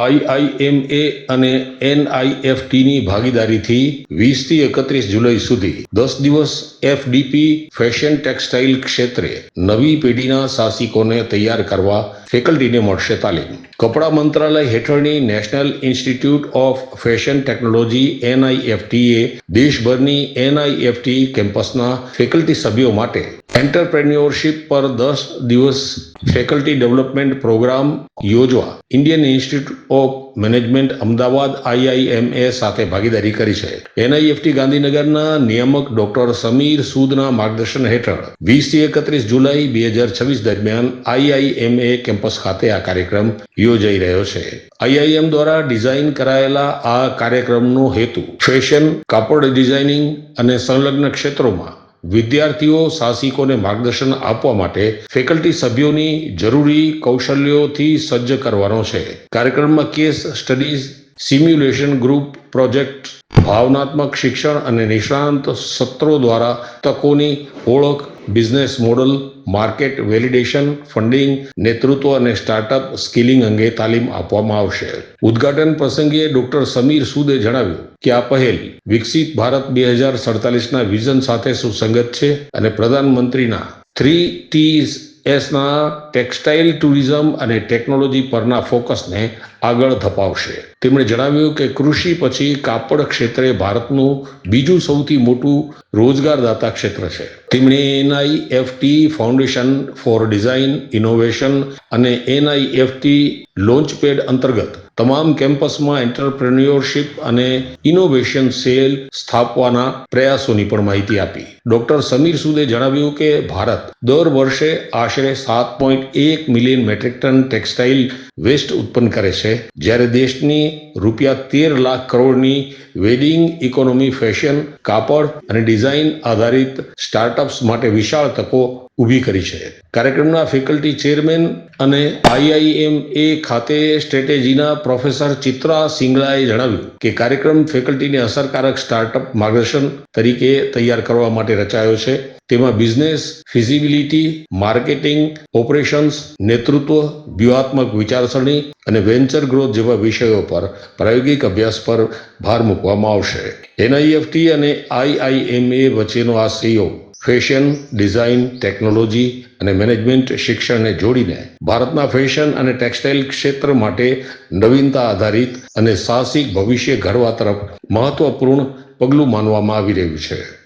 IIMA અને NIFT ની ભાગીદારીથી 20 થી 31 જુલાઈ સુધી 10 દિવસ FDP ફેશન ટેક્સટાઇલ ક્ષેત્રે નવી પેઢીના સાહસિકોને તૈયાર કરવા ફેકલ્ટીને મળશે તાલીમ. કપડા મંત્રાલય હેઠળની national institute of fashion technology NIFT એ દેશભરની NIFT કેમ્પસના ફેકલ્ટી સભ્યો માટે એન્ટરપ્રેન્યોરશિપ પર 10 દિવસ ફેકલ્ટી ડેવલપમેન્ટ પ્રોગ્રામ યોજવા Indian institute of management Ahmedabad IIMA સાથે ભાગીદારી કરી છે. NIFT ગાંધીનગરના નિયામક ડોક્ટર સમીર સૂદના માર્ગદર્શન હેઠળ 20 થી 31 જુલાઈ 2026 દરમિયાન IIMA કેમ્પસ ખાતે આ કાર્યક્રમ યોજાઈ રહ્યો છે. IIM દ્વારા ડિઝાઇન કરાયેલા આ કાર્યક્રમનો હેતુ ફેશન, કાપડ ડિઝાઇનિંગ અને સંલગ્ન ક્ષેત્રોમાં વિદ્યાર્થીઓ સાહસિકોને માર્ગદર્શન આપવા માટે ફેકલ્ટી સભ્યોની જરૂરી કૌશલ્યોથી સજ્જ કરવાનો છે. કાર્યક્રમમાં case studies, simulation, group project, ભાવનાત્મક શિક્ષણ અને નિષ્ણાંત સત્રો દ્વારા તકોની ઓળખ, business model, market validation, funding, નેતૃત્વ અને સ્ટાર્ટઅપ સ્કિલિંગ અંગે તાલીમ આપવામાં આવશે. ઉદ્ઘાટન પ્રસંગે ડોક્ટર સમીર સૂદે જણાવ્યું કે આ પહેલ વિકસિત ભારત 2047ના વિઝન સાથે સુસંગત છે અને પ્રધાનમંત્રીના 3Tsના ટેક્સટાઇલ, ટુરિઝમ અને ટેકનોલોજી પરના ફોકસને આગળ ધપાવશે. તેમણે જણાવ્યું કે કૃષિ પછી કાપડ ક્ષેત્રે ભારતનું બીજું સૌથી મોટું રોજગારદાતા ક્ષેત્ર છે. તેમણે NIFT foundation for design innovation અને NIFT લોન્ચપેડ અંતર્ગત તમામ કેમ્પસમાં એન્ટરપ્રેન્યોરશિપ અને ઇનોવેશન સેલ સ્થાપવાના પ્રયાસોની પણ માહિતી આપી. ડોક્ટર સમીર સૂદે જણાવ્યું કે ભારત દર વર્ષે આશરે 7.1 million metric ton textile waste ઉત્પન્ન કરે છે, જ્યારે દેશની ₹13 લાખ કરોડની વેડિંગ ઇકોનોમી ફેશન, કાપડ અને ડિઝાઇન આધારિત સ્ટાર્ટઅપ્સ માટે વિશાળ તકો ઊભી કરી છે. કાર્યક્રમના ફેકલ્ટી ચેરમેન અને IIMA ખાતે સ્ટ્રેટેજીના પ્રોફેસર ચિત્રા સિંગલાએ જણાવ્યું કે કાર્યક્રમ ફેકલ્ટીને અસરકારક સ્ટાર્ટઅપ માર્ગદર્શન તરીકે તૈયાર કરવા માટે રચાયો છે. તેમાં બિઝનેસ ફિઝિબિલિટી, માર્કેટિંગ, ઓપરેશન્સ, નેતૃત્વ, વ્યૂહાત્મક વિચારસરણી અને વેન્ચર ગ્રોથ જેવા વિષયો પર પ્રાયોગિક અભ્યાસ પર ભાર મૂકવામાં આવશે. NIFT અને IIMA વચ્ચેનો આ સહયોગ ફેશન, ડિઝાઇન, ટેકનોલોજી અને મેનેજમેન્ટ શિક્ષણને જોડીને ભારતના ફેશન અને ટેક્સટાઇલ ક્ષેત્ર માટે નવીનતા આધારિત અને સાહસિક ભવિષ્ય ઘડવા તરફ મહત્વપૂર્ણ પગલું માનવામાં આવી રહ્યું છે.